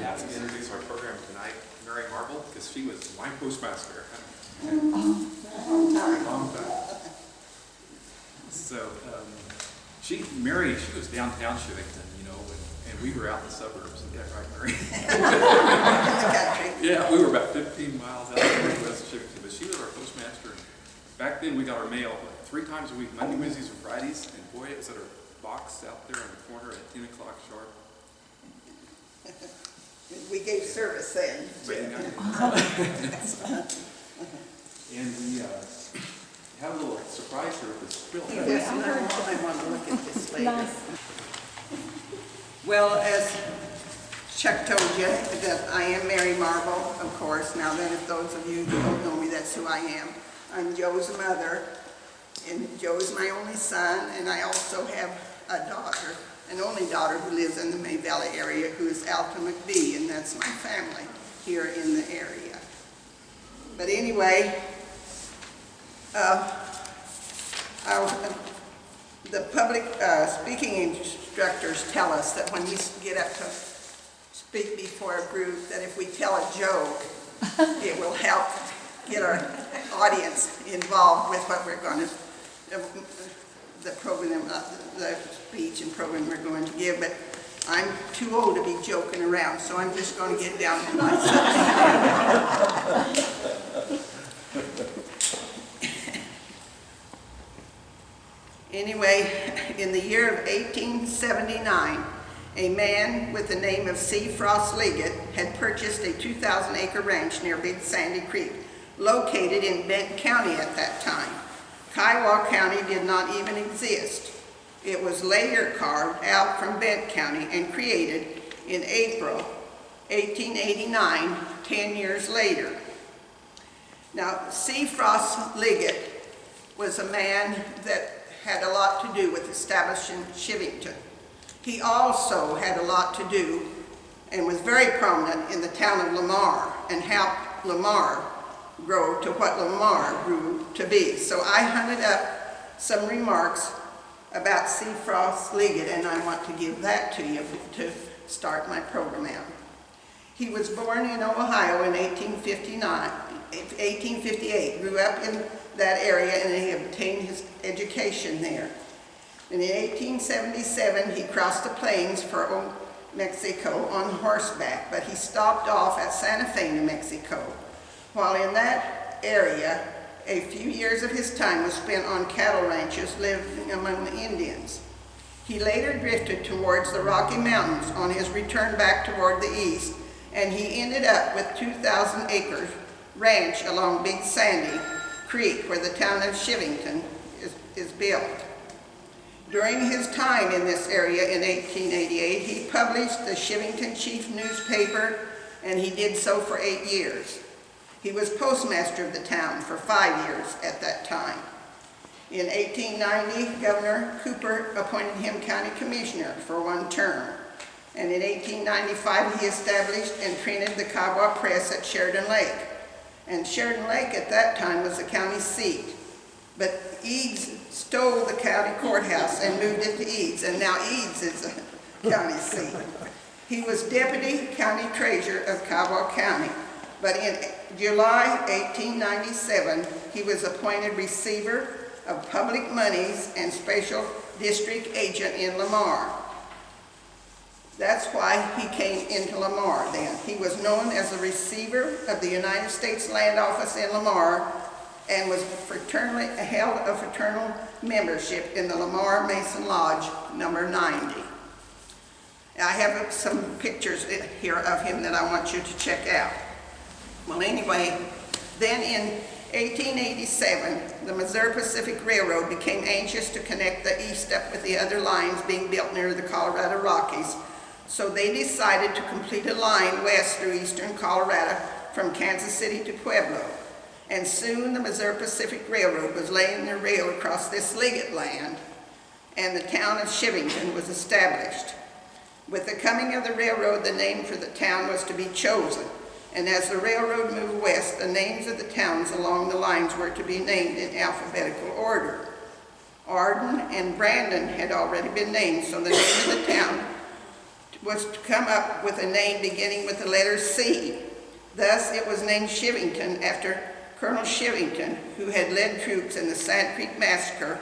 ask to introduce our program tonight, Mary Marble, because she was my postmaster. Long time. So, Mary, she was downtown Chivington, you know, and we were out in the suburbs. Is that right, Mary? Yeah, we were about 15 miles out of West Chivington, but she was our postmaster. Back then, we got our mail 3 times a week, Monday, Wednesdays, and Fridays, and boy, it was at our box out there in the corner at 10 o'clock sharp. We gave service then. And we have a little surprise here with this quilt. Yes, I want to look at this later. Well, as Chuck told you, that I am Mary Marble, of course. Now then, if those of you who don't know me, that's who I am. I'm Joe's mother, and Joe's my only son, and I also have a daughter, an only daughter who lives in the May Valley area, who is Alta McBee, and that's my family here in the area. But anyway, the public speaking instructors tell us that when we get up to speak before a group, that if we tell a joke, it will help get our audience involved with what we're going to, the program, the speech and program we're going to give. But I'm too old to be joking around, so I'm just going to get down to my subject. Anyway, in the year of 1879, a man with the name of C. Frost Liggett had purchased a 2,000-acre ranch near Big Sandy Creek, located in Benton County at that time. Kiowa County did not even exist. It was later carved out from Benton County and created in April 1889, 10 years later. Now, C. Frost Liggett was a man that had a lot to do with establishing Chivington. He also had a lot to do and was very prominent in the town of Lamar and helped Lamar grow to what Lamar grew to be. So I hunted up some remarks about C. Frost Liggett, and I want to give that to you to start my program out. He was born in Ohio in 1858, grew up in that area, and he obtained his education there. And in 1877, he crossed the plains for Old Mexico on horseback, but he stopped off at Santa Fe, New Mexico. While in that area, a few years of his time was spent on cattle ranches living among the Indians. He later drifted towards the Rocky Mountains on his return back toward the east, and he ended up with 2,000-acre ranch along Big Sandy Creek, where the town of Chivington is built. During his time in this area in 1888, he published the Chivington Chief newspaper, and he did so for 8 years. He was postmaster of the town for 5 years at that time. In 1890, Governor Cooper appointed him county commissioner for 1 term. And in 1895, he established and printed the Kiowa Press at Sheridan Lake. And Sheridan Lake at that time was the county seat. But Eads stole the county courthouse and moved it to Eads, and now Eads is the county seat. He was deputy county treasurer of Kiowa County, but in July 1897, he was appointed receiver of public monies and special district agent in Lamar. That's why he came into Lamar then. He was known as the receiver of the United States Land Office in Lamar and was held a fraternal membership in the Lamar Mason Lodge number 90. I have some pictures here of him that I want you to check out. Well, anyway, then in 1887, the Missouri Pacific Railroad became anxious to connect the east up with the other lines being built near the Colorado Rockies. So they decided to complete a line west through eastern Colorado from Kansas City to Pueblo. And soon the Missouri Pacific Railroad was laying their rail across this Liggett land, and the town of Chivington was established. With the coming of the railroad, the name for the town was to be chosen. And as the railroad moved west, the names of the towns along the lines were to be named in alphabetical order. Arden and Brandon had already been named, so the name of the town was to come up with a name beginning with the letter C. Thus, it was named Chivington after Colonel Chivington, who had led troops in the Sand Creek Massacre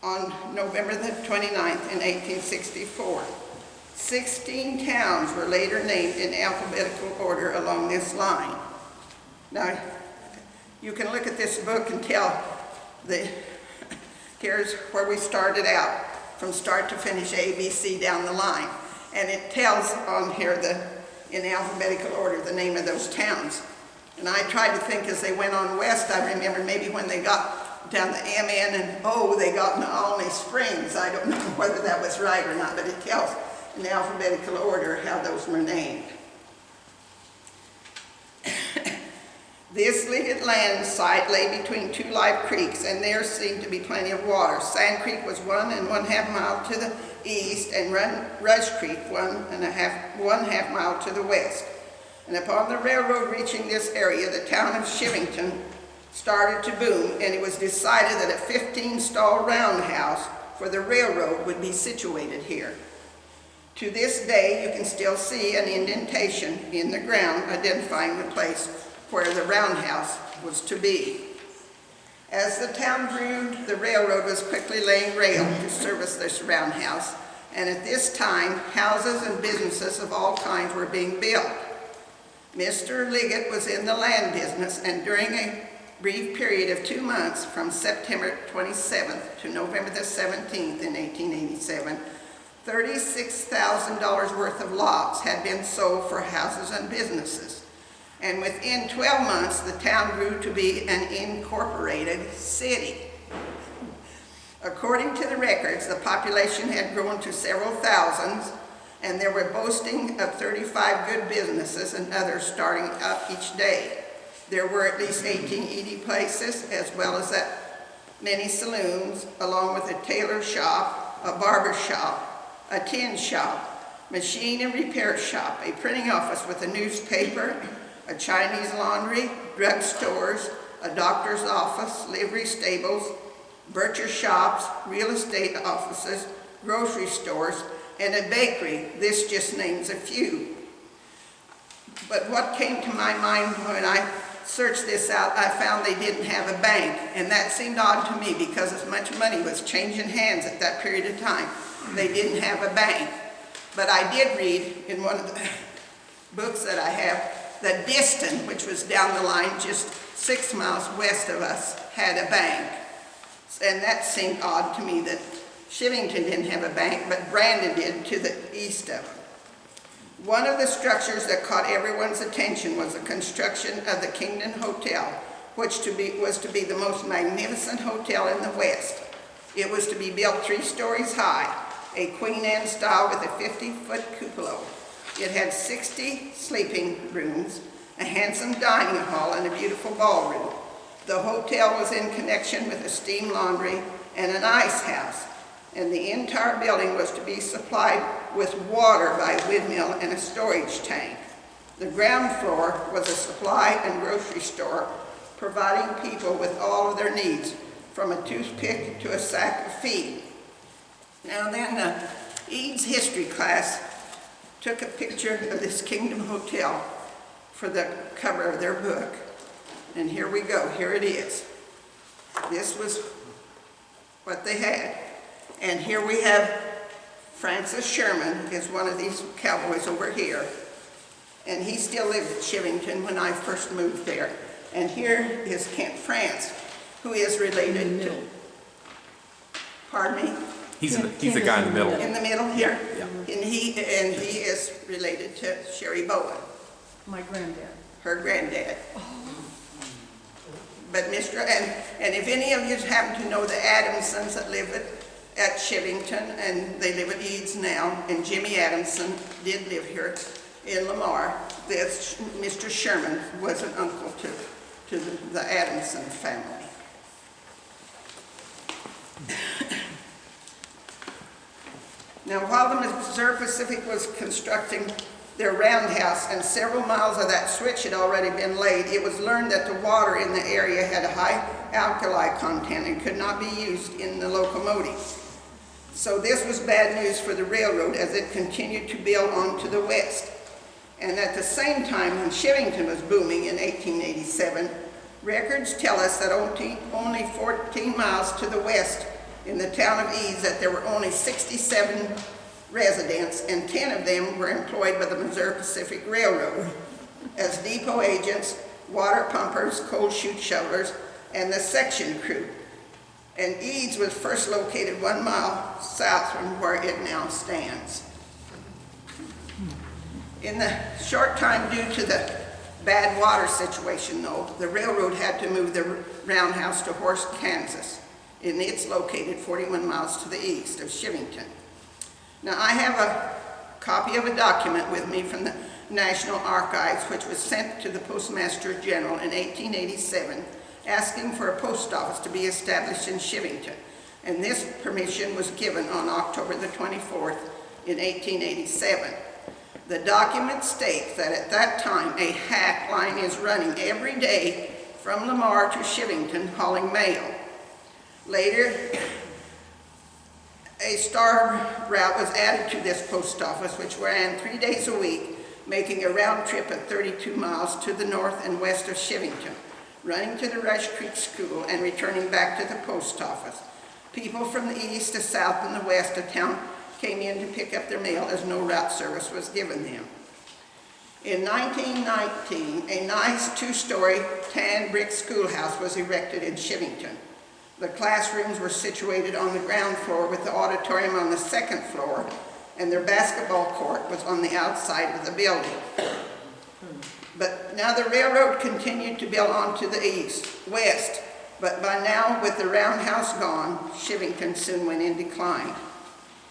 on November the 29th in 1864. 16 towns were later named in alphabetical order along this line. Now, you can look at this book and tell here's where we started out, from start to finish, A, B, C down the line. And it tells on here, in alphabetical order, the name of those towns. And I tried to think as they went on west, I remember maybe when they got down the M-N and O, they got into Alney Springs. I don't know whether that was right or not, but it tells in alphabetical order how those were named. This Liggett land site lay between two live creeks, and there seemed to be plenty of water. Sand Creek was 1½ mile to the east, and Rush Creek 1½ mile to the west. And upon the railroad reaching this area, the town of Chivington started to boom, and it was decided that a 15-stall roundhouse for the railroad would be situated here. To this day, you can still see an indentation in the ground identifying the place where the roundhouse was to be. As the town grew, the railroad was quickly laying rail to service this roundhouse, and at this time, houses and businesses of all kinds were being built. Mr. Liggett was in the land business, and during a brief period of 2 months, from September 27th to November the 17th in 1887, $36,000 worth of lots had been sold for houses and businesses. And within 12 months, the town grew to be an incorporated city. According to the records, the population had grown to several thousands, and there were boasting of 35 good businesses and others starting up each day. There were at least 18 eating places, as well as many saloons, along with a tailor shop, a barber shop, a tin shop, machine and repair shop, a printing office with a newspaper, a Chinese laundry, drug stores, a doctor's office, livery stables, butcher shops, real estate offices, grocery stores, and a bakery. This just names a few. But what came to my mind when I searched this out, I found they didn't have a bank, and that seemed odd to me because as much money was changing hands at that period of time, they didn't have a bank. But I did read in one of the books that I have that Diston, which was down the line just 6 miles west of us, had a bank. And that seemed odd to me that Chivington didn't have a bank, but Brandon did to the east of it. One of the structures that caught everyone's attention was the construction of the Kingdom Hotel, which was to be the most magnificent hotel in the West. It was to be built 3 stories high, a Queen Anne style with a 50-foot cupola. It had 60 sleeping rooms, a handsome dining hall, and a beautiful ballroom. The hotel was in connection with a steam laundry and an ice house, and the entire building was to be supplied with water by a windmill and a storage tank. The ground floor was a supply and grocery store, providing people with all of their needs, from a toothpick to a sack of feed. Now then, Eads history class took a picture of this Kingdom Hotel for the cover of their book. And here we go, here it is. This was what they had. And here we have Francis Sherman, is one of these cowboys over here. And he still lived at Chivington when I first moved there. And here is Kent France, who is related to, pardon me? He's the guy in the middle. In the middle here? Yeah. And he is related to Sherry Bowen. My granddad. Her granddad. But and if any of you happen to know the Adamsons that live at Chivington, and they live at Eads now, and Jimmy Adamson did live here in Lamar, Mr. Sherman was an uncle to the Adamson family. Now, while the Missouri Pacific was constructing their roundhouse and several miles of that switch had already been laid, it was learned that the water in the area had a high alkali content and could not be used in the locomotives. So this was bad news for the railroad as it continued to build on to the west. And at the same time, when Chivington was booming in 1887, records tell us that only 14 miles to the west in the town of Eads that there were only 67 residents, and 10 of them were employed by the Missouri Pacific Railroad as depot agents, water pumpers, coal chute shovelers, and the section crew. And Eads was first located 1 mile south from where it now stands. In the short time due to the bad water situation, though, the railroad had to move the roundhouse to Horse, Kansas, and it's located 41 miles to the east of Chivington. Now, I have a copy of a document with me from the National Archives, which was sent to the Postmaster General in 1887, asking for a post office to be established in Chivington. And this permission was given on October the 24th in 1887. The document states that at that time, a hack line is running every day from Lamar to Chivington hauling mail. Later, a star route was added to this post office, which ran 3 days a week, making a round trip of 32 miles to the north and west of Chivington, running to the Rush Creek School and returning back to the post office. People from the east, the south, and the west of town came in to pick up their mail as no route service was given them. In 1919, a nice 2-story tan brick schoolhouse was erected in Chivington. The classrooms were situated on the ground floor with the auditorium on the second floor, and their basketball court was on the outside of the building. But now the railroad continued to build on to the west, but by now, with the roundhouse gone, Chivington soon went in decline.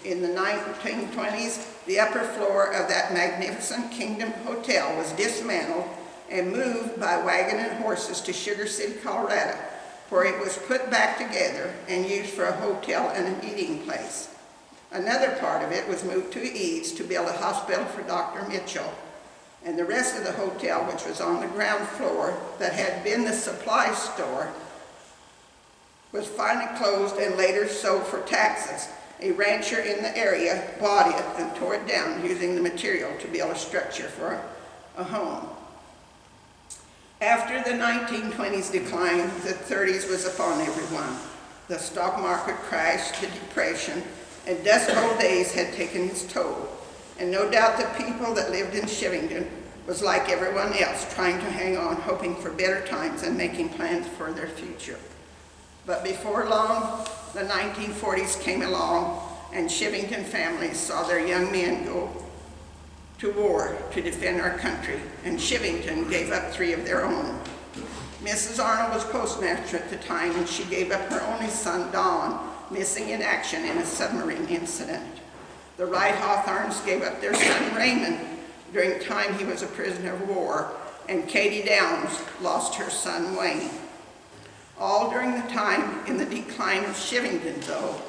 In the 1920s, the upper floor of that magnificent Kingdom Hotel was dismantled and moved by wagon and horses to Sugar City, Colorado, where it was put back together and used for a hotel and an eating place. Another part of it was moved to Eads to build a hospital for Dr. Mitchell. And the rest of the hotel, which was on the ground floor that had been the supply store, was finally closed and later sold for taxes. A rancher in the area bought it and tore it down, using the material to build a structure for a home. After the 1920s decline, the 30s was upon everyone. The stock market crashed, the depression, and Dust Bowl days had taken its toll. And no doubt the people that lived in Chivington was like everyone else, trying to hang on, hoping for better times and making plans for their future. But before long, the 1940s came along, and Chivington families saw their young men go to war to defend our country, and Chivington gave up 3 of their own. Mrs. Arnold was postmaster at the time, and she gave up her only son, Don, missing in action in a submarine incident. The Wright Hawthorns gave up their son, Raymond, during the time he was a prisoner of war, and Katie Downs lost her son, Wayne. All during the time in the decline of Chivington, though,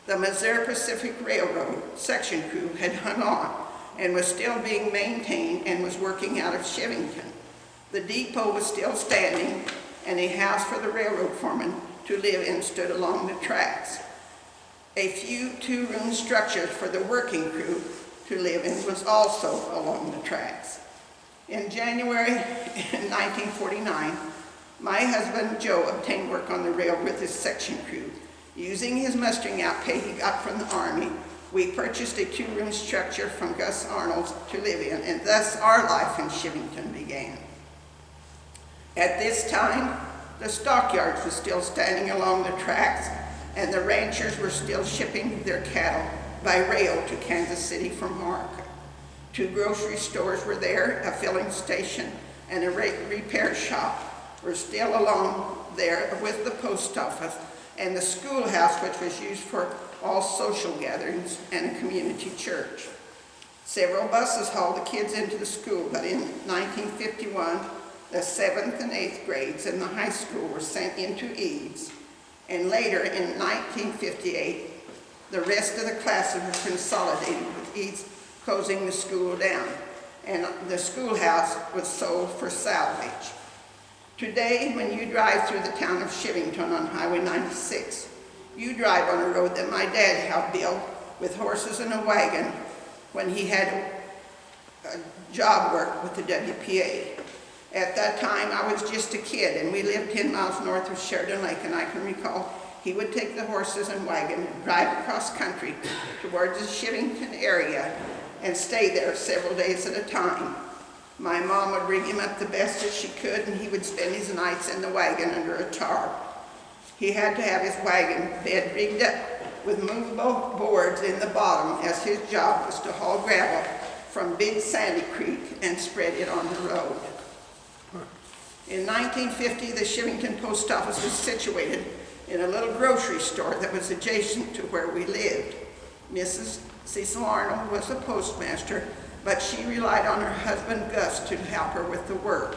the Missouri Pacific Railroad section crew had hung on and was still being maintained and was working out of Chivington. The depot was still standing, and a house for the railroad foreman to live in stood along the tracks. A few 2-room structures for the working crew to live in was also along the tracks. In January 1949, my husband Joe obtained work on the rail with his section crew. Using his mustering out pay he got from the Army, we purchased a 2-room structure from Gus Arnold to live in, and thus our life in Chivington began. At this time, the stockyards were still standing along the tracks, and the ranchers were still shipping their cattle by rail to Kansas City from Mark. 2 grocery stores were there, a filling station, and a repair shop were still along there with the post office, and the schoolhouse, which was used for all social gatherings, and a community church. Several buses hauled the kids into the school, but in 1951, the 7th and 8th grades in the high school were sent into Eads, and later in 1958, the rest of the classes were consolidated with Eads closing the school down, and the schoolhouse was sold for salvage. Today, when you drive through the town of Chivington on Highway 96, You drive on a road that my dad helped build with horses and a wagon when he had a job work with the WPA. At that time, I was just a kid, and we lived 10 miles north of Sheridan Lake, and I can recall he would take the horses and wagon and drive across country towards the Chivington area and stay there several days at a time. My mom would rig him up the best as she could, and he would spend his nights in the wagon under a tarp. He had to have his wagon bed rigged up with movable boards in the bottom, as his job was to haul gravel from Big Sandy Creek and spread it on the road. In 1950, the Chivington Post Office was situated in a little grocery store that was adjacent to where we lived. Mrs. Cecil Arnold was the postmaster, but she relied on her husband Gus to help her with the work.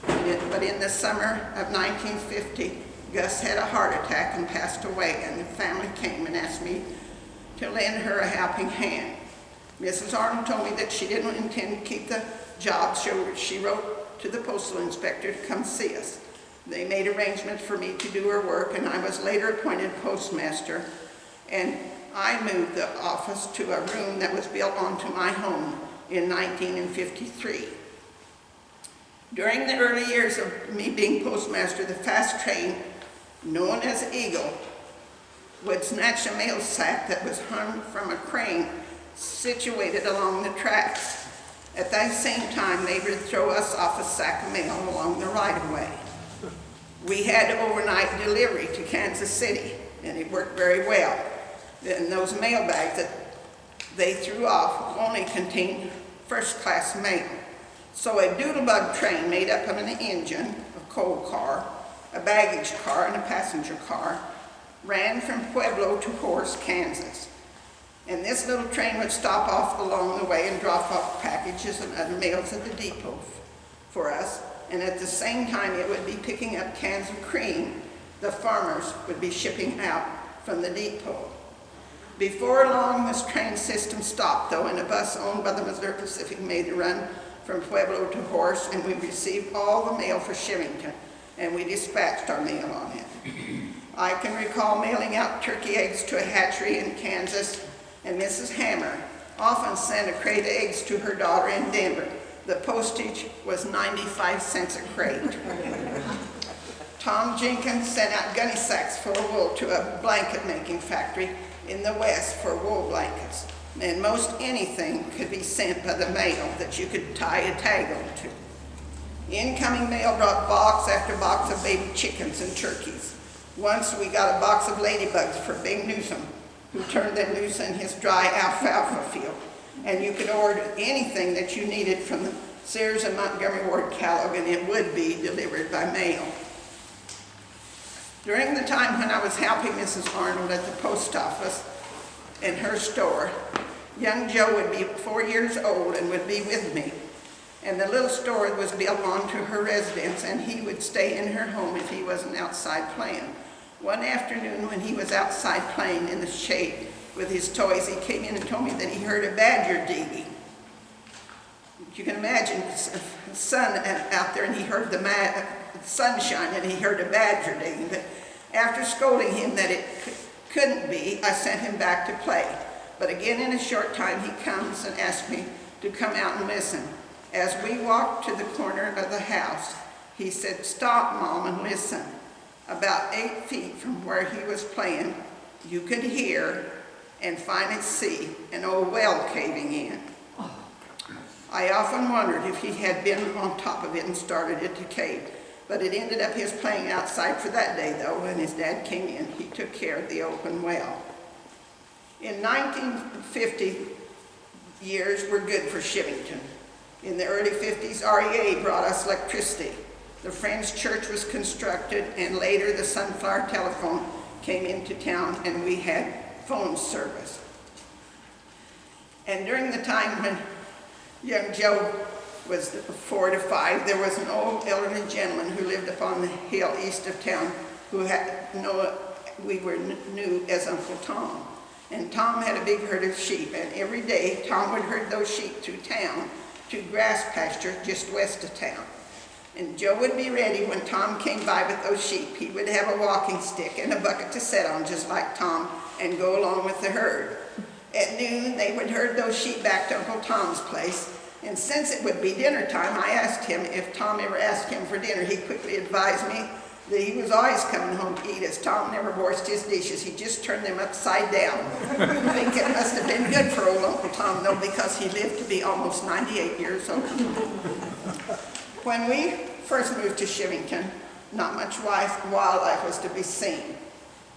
But in the summer of 1950, Gus had a heart attack and passed away, and the family came and asked me to lend her a helping hand. Mrs. Arnold told me that she didn't intend to keep the job, so she wrote to the postal inspector to come see us. They made arrangements for me to do her work, and I was later appointed postmaster, and I moved the office to a room that was built onto my home in 1953. During the early years of me being postmaster, the fast train, known as Eagle, would snatch a mail sack that was hung from a crane situated along the tracks. At that same time, they would throw us off a sack of mail along the right-of-way. We had overnight delivery to Kansas City, and it worked very well. Then those mail bags that they threw off only contained first-class mail. So a doodlebug train made up of an engine, a coal car, a baggage car, and a passenger car ran from Pueblo to Horace, Kansas. And this little train would stop off along the way and drop off packages and other mails at the depot for us. And at the same time, it would be picking up cans of cream the farmers would be shipping out from the depot. Before long, this train system stopped, though, and a bus owned by the Missouri Pacific made the run from Pueblo to Horace, and we received all the mail for Chivington, and we dispatched our mail on it. I can recall mailing out turkey eggs to a hatchery in Kansas, and Mrs. Hammer often sent a crate of eggs to her daughter in Denver. The postage was 95 cents a crate. Tom Jenkins sent out gunny sacks full of wool to a blanket making factory in the West for wool blankets. And most anything could be sent by the mail that you could tie a tag onto. Incoming mail brought box after box of baby chickens and turkeys. Once we got a box of ladybugs for Big Newsom, who turned them loose in his dry alfalfa field. And you could order anything that you needed from the Sears and Montgomery Ward catalog, and it would be delivered by mail. During the time when I was helping Mrs. Arnold at the post office in her store, young Joe would be 4 years old and would be with me. And the little store was built onto her residence, and he would stay in her home if he wasn't outside playing. One afternoon when he was outside playing in the shade with his toys, he came in and told me that he heard a badger digging. You can imagine the sun out there, and he heard the sunshine, and he heard a badger digging. But after scolding him that it couldn't be, I sent him back to play. But again, in a short time, he comes and asks me to come out and listen. As we walked to the corner of the house, he said, "Stop, Mom, and listen." About 8 feet from where he was playing, you could hear and finally see an old well caving in. I often wondered if he had been on top of it and started it to cave, but it ended up his playing outside for that day, though. When his dad came in, he took care of the open well. In 1950, years were good for Chivington. In the early 50s, REA brought us electricity. The Friends Church was constructed, and later the Sunflower Telephone came into town, and we had phone service. And during the time when young Joe was 4 to 5, there was an old elderly gentleman who lived upon the hill east of town who we knew as Uncle Tom. And Tom had a big herd of sheep, and every day Tom would herd those sheep through town to grass pasture just west of town. And Joe would be ready when Tom came by with those sheep. He would have a walking stick and a bucket to sit on, just like Tom, and go along with the herd. At noon, they would herd those sheep back to Uncle Tom's place. And since it would be dinner time, I asked him if Tom ever asked him for dinner. He quickly advised me that he was always coming home to eat, as Tom never washed his dishes. He just turned them upside down. I think it must have been good for old Uncle Tom, though, because he lived to be almost 98 years old. When we first moved to Chivington, not much wildlife was to be seen.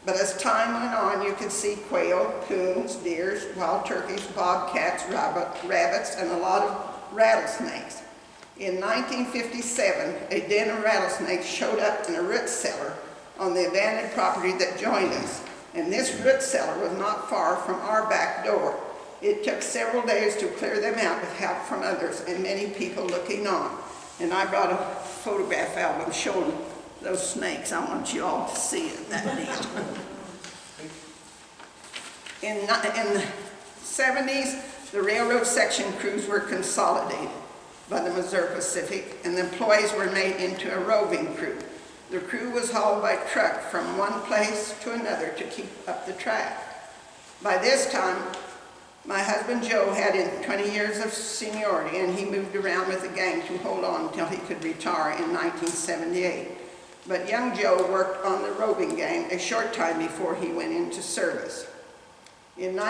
But as time went on, you could see quail, coons, deers, wild turkeys, bobcats, rabbits, and a lot of rattlesnakes. In 1957, a den of rattlesnakes showed up in a root cellar on the abandoned property that joined us. And this root cellar was not far from our back door. It took several days to clear them out with help from others and many people looking on. And I brought a photograph album showing those snakes. I want you all to see it, that deal. In the 70s, the railroad section crews were consolidated by the Missouri Pacific, and the employees were made into a roving crew. The crew was hauled by truck from one place to another to keep up the track. By this time, my husband Joe had in 20 years of seniority, and he moved around with the gang to hold on until he could retire in 1978. But young Joe worked on the roving gang a short time before he went into service. In the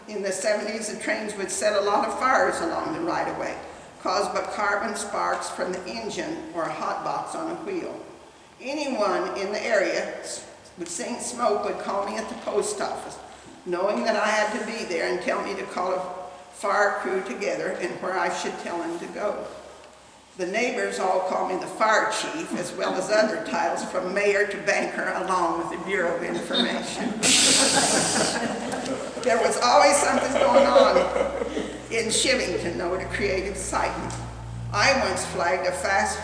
70s, the trains would set a lot of fires along the right-of-way, caused by carbon sparks from the engine or a hot box on a wheel. Anyone in the area would see smoke would call me at the post office, knowing that I had to be there, and tell me to call a fire crew together and where I should tell them to go. The neighbors all call me the fire chief, as well as other titles from mayor to banker, along with the Bureau of Information. There was always something going on in Chivington, though, to create excitement. I once flagged a fast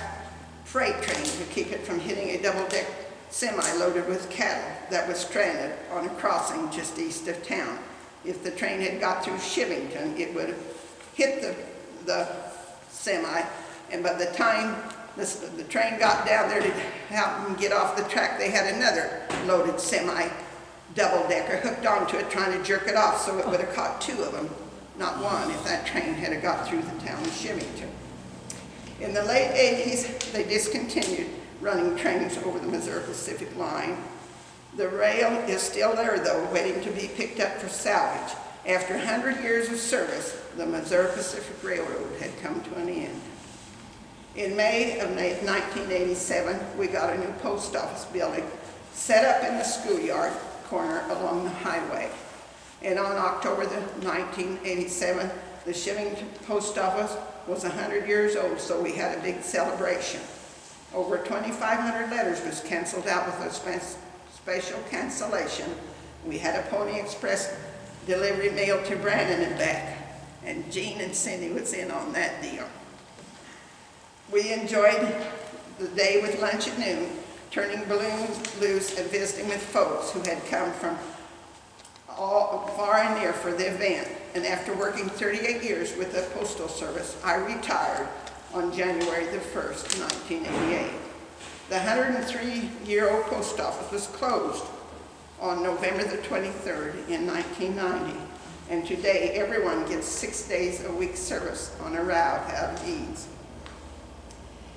freight train to keep it from hitting a double-deck semi loaded with cattle that was stranded on a crossing just east of town. If the train had got through Chivington, it would have hit the semi, and by the time the train got down there to help them get off the track, they had another loaded semi double-decker hooked onto it, trying to jerk it off, so it would have caught two of them, not one, if that train had got through the town of Chivington. In the late 80s, they discontinued running trains over the Missouri Pacific line. The rail is still there, though, waiting to be picked up for salvage. After 100 years of service, the Missouri Pacific Railroad had come to an end. In May of 1987, we got a new post office building set up in the schoolyard corner along the highway. And on October the 1987, the Chivington Post Office was 100 years old, so we had a big celebration. Over 2,500 letters was canceled out with a special cancellation. We had a Pony Express delivery mail to Brandon and back, and Jean and Cindy was in on that deal. We enjoyed the day with lunch at noon, turning balloons loose and visiting with folks who had come from all far and near for the event. And after working 38 years with the Postal Service, I retired on January the 1st, 1988. The 103-year-old post office was closed on November the 23rd in 1990. And today, everyone gets 6 days a week service on a route out of Eads.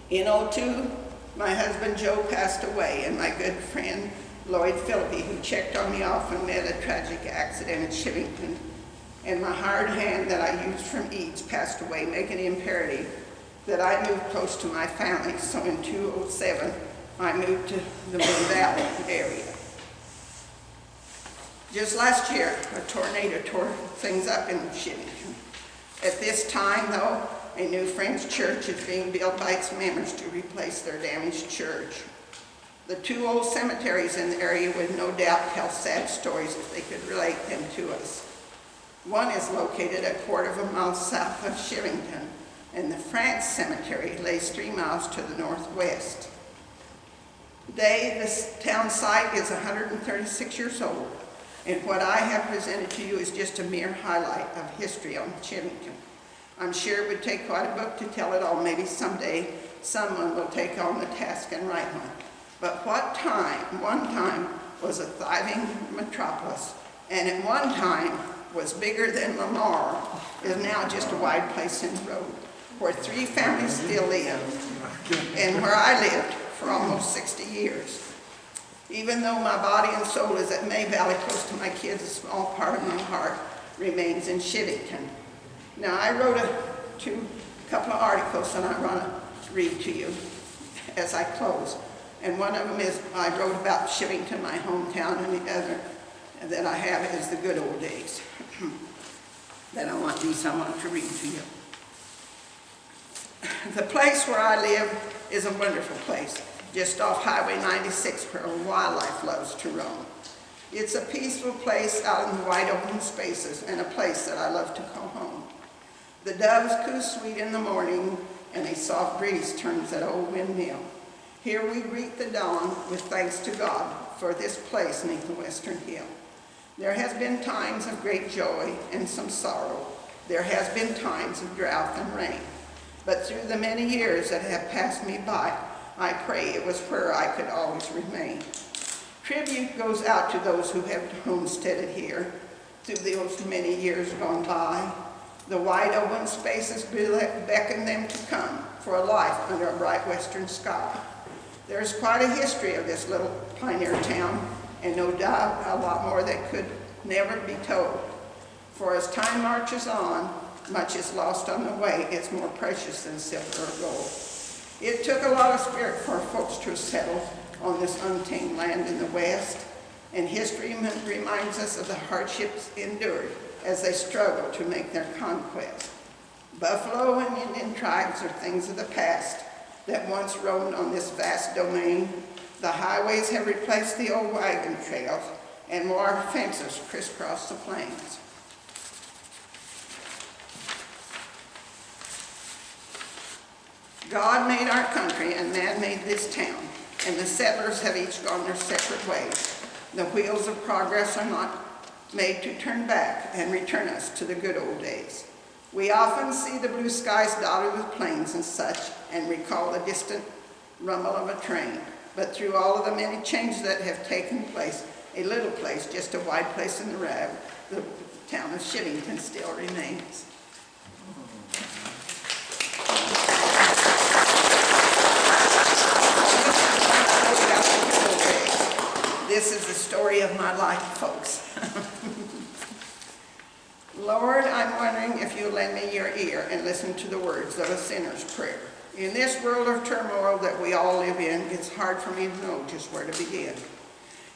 In 2002, my husband Joe passed away, and my good friend Lloyd Philippi, who checked on me often, met a tragic accident in Chivington, and my hired hand that I used from Eads passed away, making it imperative that I move close to my family. So in 2007, I moved to the Moon Valley area. Just last year, a tornado tore things up in Chivington. At this time, though, a new Friends Church is being built by its members to replace their damaged church. The two old cemeteries in the area would no doubt tell sad stories if they could relate them to us. One is located a quarter of a mile south of Chivington, and the France Cemetery lays 3 miles to the northwest. Today, this town site is 136 years old, and what I have presented to you is just a mere highlight of history on Chivington. I'm sure it would take quite a book to tell it all. Maybe someday someone will take on the task and write one. But one time was a thriving metropolis, and at one time was bigger than Lamar, is now just a wide place in the road, where 3 families still live, and where I lived for almost 60 years. Even though my body and soul is at May Valley, close to my kids, a small part of my heart remains in Chivington. Now, I wrote a couple of articles that I want to read to you as I close. And one of them is, I wrote about Chivington, my hometown, and the other that I have is the good old days. That I want to read to you. The place where I live is a wonderful place, just off Highway 96, where wildlife loves to roam. It's a peaceful place out in the wide open spaces, and a place that I love to call home. The doves coo sweet in the morning, and a soft breeze turns that old windmill. Here we greet the dawn with thanks to God for this place neath the western hill. There has been times of great joy and some sorrow. There has been times of drought and rain. But through the many years that have passed me by, I pray it was where I could always remain. Tribute goes out to those who have homesteaded here through those many years gone by. The wide open spaces beckon them to come for a life under a bright western sky. There's quite a history of this little pioneer town, and no doubt a lot more that could never be told. For as time marches on, much is lost on the way. It's more precious than silver or gold. It took a lot of spirit for folks to settle on this untamed land in the West, and history reminds us of the hardships endured as they struggled to make their conquest. Buffalo and Indian tribes are things of the past that once roamed on this vast domain. The highways have replaced the old wagon trails, and more fences crisscross the plains. God made our country, and man made this town, and the settlers have each gone their separate ways. The wheels of progress are not made to turn back and return us to the good old days. We often see the blue skies dotted with planes and such, and recall the distant rumble of a train. But through all of the many changes that have taken place, a little place, just a wide place in the road, the town of Chivington still remains. This is the story of my life, folks. Lord, I'm wondering if you'll lend me your ear and listen to the words of a sinner's prayer. In this world of turmoil that we all live in, it's hard for me to know just where to begin.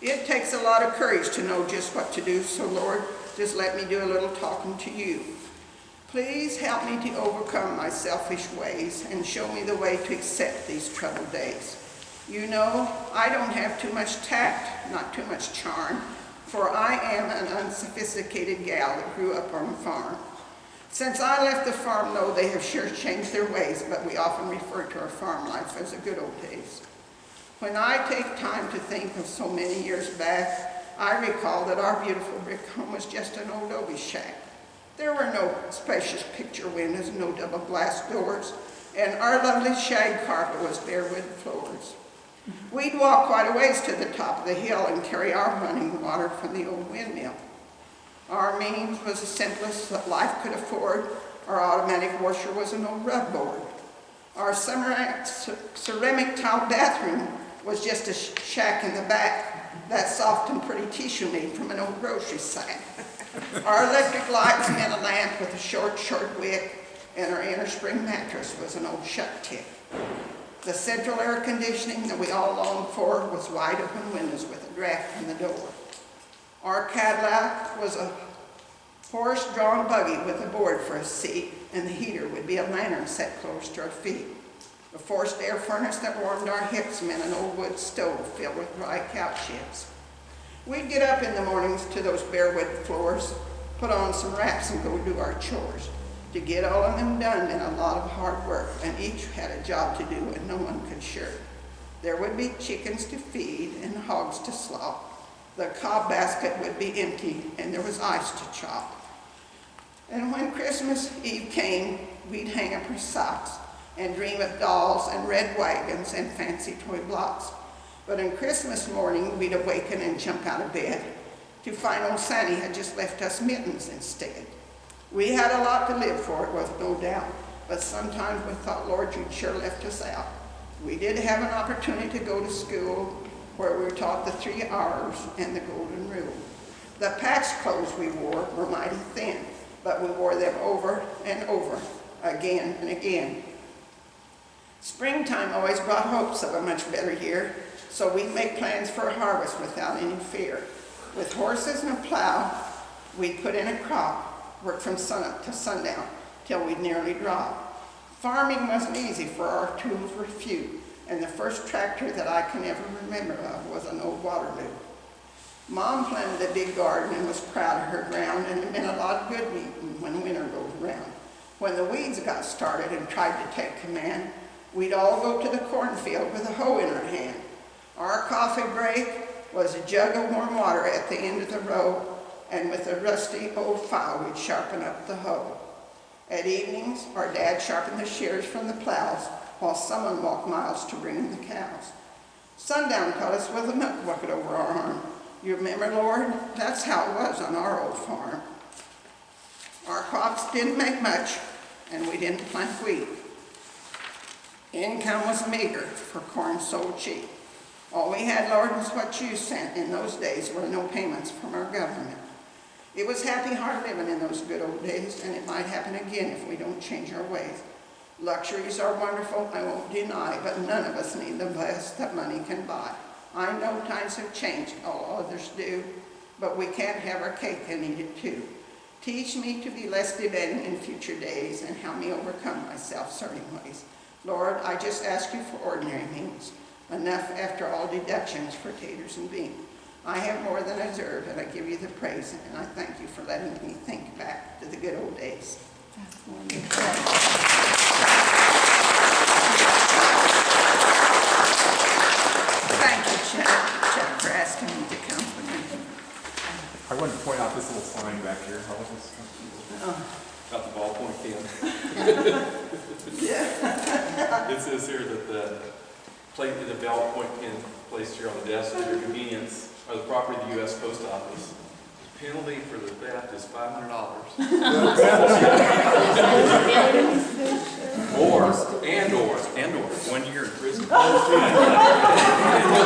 It takes a lot of courage to know just what to do, so Lord, just let me do a little talking to you. Please help me to overcome my selfish ways and show me the way to accept these troubled days. You know, I don't have too much tact, not too much charm, for I am an unsophisticated gal that grew up on a farm. Since I left the farm, though, they have sure changed their ways, but we often refer to our farm life as the good old days. When I take time to think of so many years back, I recall that our beautiful brick home was just an old adobe shack. There were no spacious picture windows, no double glass doors, and our lovely shag carpet was bare wood floors. We'd walk quite a ways to the top of the hill and carry our running water from the old windmill. Our means was the simplest that life could afford. Our automatic washer was an old rub board. Our ceramic tile bathroom was just a shack in the back, that soft and pretty tissue made from an old grocery sack. Our electric lights meant a lamp with a short wick, and our inner spring mattress was an old shut tick. The central air conditioning that we all longed for was wide open windows with a draft from the door. Our Cadillac was a horse-drawn buggy with a board for a seat, and the heater would be a lantern set close to our feet. A forced air furnace that warmed our hips meant an old wood stove filled with dry cow chips. We'd get up in the mornings to those bare wood floors, put on some wraps and go do our chores. To get all of them done meant a lot of hard work, and each had a job to do and no one could shirk. There would be chickens to feed and hogs to slop. The cob basket would be empty and there was ice to chop. And when Christmas Eve came, we'd hang up our socks and dream of dolls and red wagons and fancy toy blocks. But on Christmas morning, we'd awaken and jump out of bed to find old Santa had just left us mittens instead. We had a lot to live for, it was no doubt, but sometimes we thought, Lord, you'd sure left us out. We did have an opportunity to go to school where we were taught the 3 R's and the golden rule. The patch clothes we wore were mighty thin, but we wore them over and over, again and again. Springtime always brought hopes of a much better year, so we'd make plans for a harvest without any fear. With horses and a plow, we'd put in a crop, work from sunup to sundown till we'd nearly drop. Farming wasn't easy, for our tools were few, and the first tractor that I can ever remember of was an old Waterloo. Mom planted a big garden and was proud of her ground, and it meant a lot of good eating when winter goes around. When the weeds got started and tried to take command, we'd all go to the cornfield with a hoe in our hand. Our coffee break was a jug of warm water at the end of the row, and with a rusty old file we'd sharpen up the hoe. At evenings, our dad sharpened the shears from the plows while someone walked miles to bring in the cows. Sundown taught us with a milk bucket over our arm. You remember, Lord? That's how it was on our old farm. Our crops didn't make much, and we didn't plant wheat. Income was meager, for corn sold cheap. All we had, Lord, was what you sent. In those days were no payments from our government. It was happy, hard living in those good old days, and it might happen again if we don't change our ways. Luxuries are wonderful, I won't deny, but none of us need the best that money can buy. I know times have changed, all others do, but we can't have our cake and eat it too. Teach me to be less demanding in future days and help me overcome my self-serving ways. Lord, I just ask you for ordinary means, enough after all deductions for taters and beans. I have more than I deserve, and I give you the praise, and I thank you for letting me think back to the good old days. That's wonderful. Thank you, Chuck, for asking me to come. I wanted to point out this little sign back here. About the ballpoint pen. Yeah. It says here that the ballpoint pen placed here on the desk for your convenience are the property of the U.S. Post Office. The penalty for the theft is $500. or 1 year in prison. You'll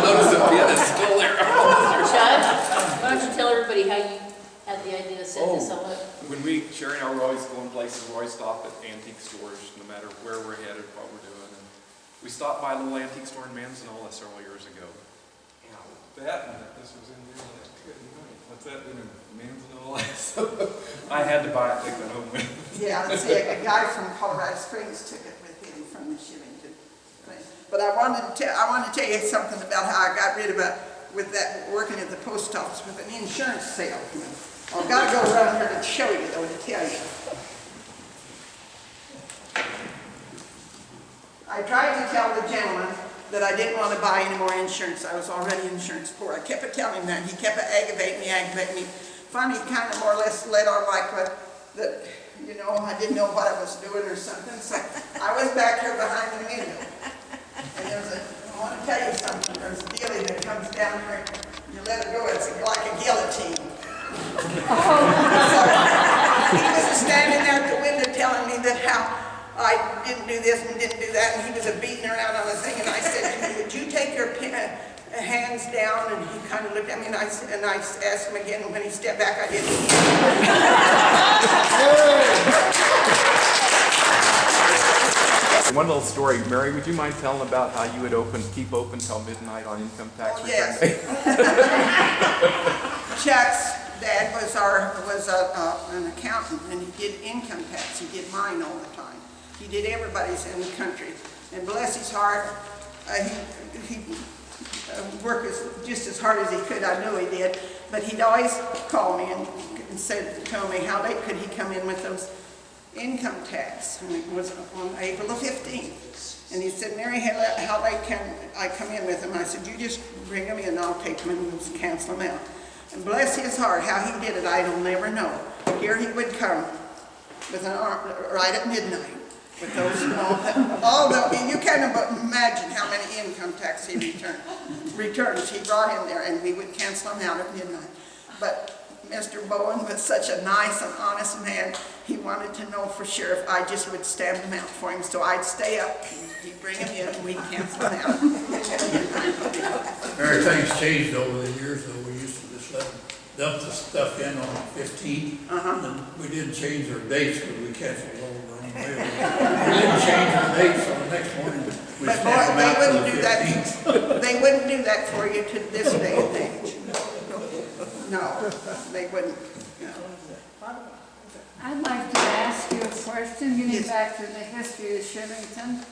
notice the pen is still there. Chuck, why don't you tell everybody how you had the idea to set this all up? When Sherry and I were always going places, we always stop at antique stores, no matter where we're headed, what we're doing. And we stopped by a little antique store in Manzanola several years ago. And I was betting that this was in there. Like, good night. What's that been in Manzanola? So I had to buy it, take that home with me. Yeah, see, a guy from Colorado Springs took it with him from the Chivington place. But I wanted to tell you something about how I got rid of with that working at the post office with an insurance salesman. I've got to go around here to show you, though, to tell you. I tried to tell the gentleman that I didn't want to buy any more insurance. I was already insurance poor. I kept telling him that. He kept aggravating me. Finally, kind of more or less let on like that, you know, I didn't know what I was doing or something. So I was back here behind the window. And I want to tell you something. There's a dealie that comes down here. You let it go, it's like a guillotine. So he was standing there at the window telling me that how I didn't do this and didn't do that, and he was beating around on the thing, and I said to him, would you take your hands down? And he kind of looked at me, and I asked him again, and when he stepped back, I didn't. One little story, Mary, would you mind telling about how you would keep open till midnight on income tax return day? Chuck's dad was an accountant, and he did income tax. He did mine all the time. He did everybody's in the country. And bless his heart, he worked just as hard as he could. I know he did. But he'd always call me and tell me how late could he come in with those income tax. And it was on April the 15th. And he said, Mary, how late can I come in with them? I said, you just bring them in and I'll take them and we'll cancel them out. And bless his heart, how he did it, I don't never know. Here he would come with an arm, right at midnight. With those, all the, you can't imagine how many income tax he returns. He brought in there, and we would cancel them out at midnight. But Mr. Bowen was such a nice and honest man. He wanted to know for sure if I just would stamp them out for him. So I'd stay up, he'd bring them in, and we'd cancel them out. Everything's changed over the years, though. We used to just dump the stuff in on 15. And we didn't change our dates because we canceled all of our own mail. We didn't change our dates, so the next morning we But stamped boy, them they out for wouldn't the do that. 15th. They wouldn't do that for you to this day and age. No, they wouldn't. No. I'd like to ask you a question, getting Yes. back to the history of Chivington.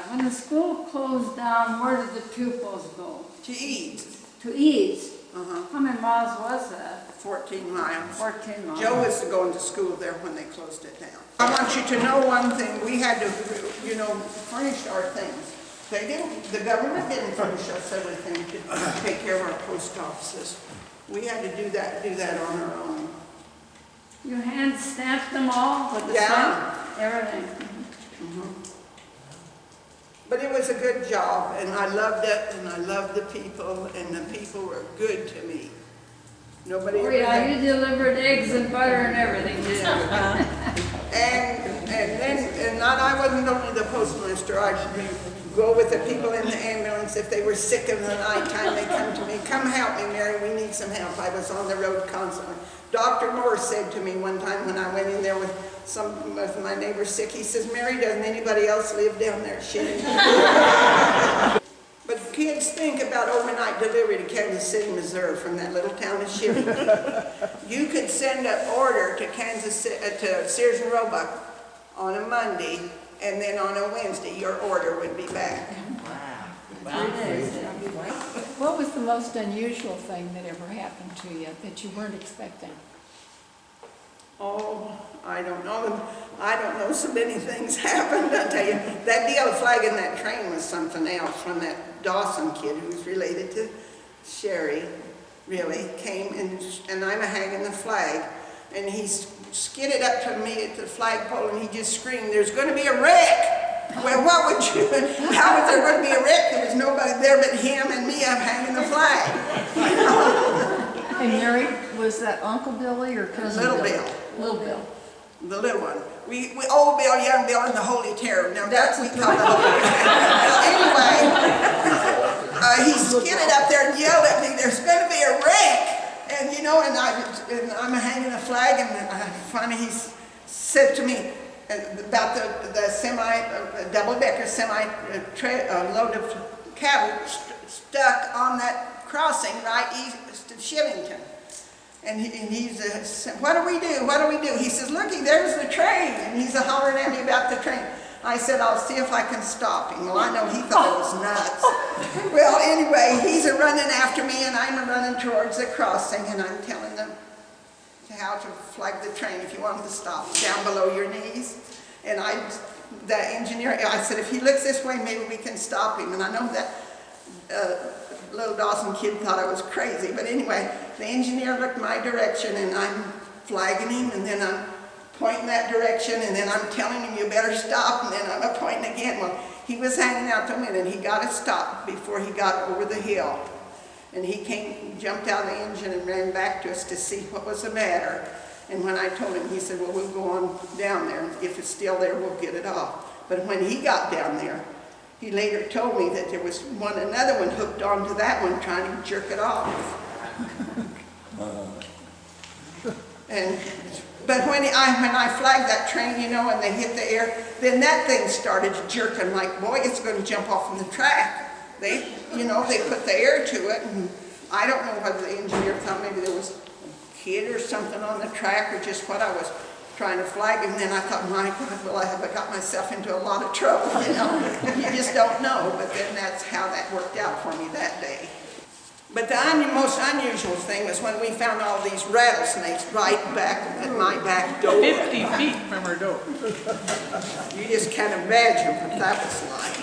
When the school closed down, where did the pupils go? To eat, To Eads. How many miles was that? 14 miles. 14 miles. Joe was going to school there when they closed it down. I want you to know one thing. We had to, furnish our things. They didn't, the government didn't furnish us everything to take care of our post offices. We had to do that on our own. You hand stamped them all with the Yeah. stamp? Everything. But it was a good job, and I loved it, and I loved the people, and the people were good to me. Nobody Oh ever yeah, had- you delivered eggs and butter and everything, didn't you? And not, I wasn't only the postmaster. I'd go with the people in the ambulance. If they were sick in the nighttime, they come to me, come help me, Mary, we need some help. I was on the road constantly. Dr. Moore said to me one time when I went in there with my neighbor sick, he says, Mary, doesn't anybody else live down there? But kids, think about overnight delivery to Kansas City, Missouri, from that little town of Chivington. You could send an order to to Sears and Roebuck on a Monday, and then on a Wednesday, your order would be back. 3 days. What was the most unusual thing that ever happened to you that you weren't expecting? Oh, I don't know. I don't know. So many things happened, I tell you. That deal of flagging that train was something else from that Dawson kid who's related to Sherry, really, came and I'm hanging the flag. And he skidded up to me at the flagpole and he just screamed, there's going to be a wreck. Well, what would you, how was there going to be a wreck? There was nobody there but him and me. I'm hanging the flag. And Mary, was that Uncle Billy or Cousin Little Billy? Bill. Little Bill. The little one. We old Bill, young Bill, and the Holy Terror. Now that's we call the Holy Terror. Anyway, he skidded up there and yelled at me, there's going to be a wreck. And and I'm hanging a flag, and finally he said to me about the double-decker semi load of cattle stuck on that crossing right east of Chivington. And he said, what do we do? What do we do? He says, looky, there's the train. And he's hollering at me about the train. I said, I'll see if I can stop him. Well, I know he thought I was nuts. Well, anyway, he's running after me, and I'm running towards the crossing, and I'm telling them how to flag the train if you want them to stop, down below your knees. And the engineer, I said, if he looks this way, maybe we can stop him. And I know that little Dawson kid thought I was crazy. But anyway, the engineer looked my direction, and I'm flagging him, and then I'm pointing that direction, and then I'm telling him, you better stop, and then I'm pointing again. Well, he was hanging out the minute, and he got to stop before he got over the hill. And he jumped out of the engine and ran back to us to see what was the matter. And when I told him, he said, well, we'll go on down there. If it's still there, we'll get it off. But when he got down there, he later told me that there was another one hooked onto that one trying to jerk it off. But when I flagged that train, and they hit the air, then that thing started jerking like, boy, it's going to jump off from the track. They put the air to it, and I don't know whether the engineer thought maybe there was a kid or something on the track or just what I was trying to flag. And then I thought, my God, well, I have got myself into a lot of trouble, You just don't know. But then that's how that worked out for me that day. But the most unusual thing was when we found all these rattlesnakes right back at my back door. 50 feet from her door. You just can't imagine what that was like.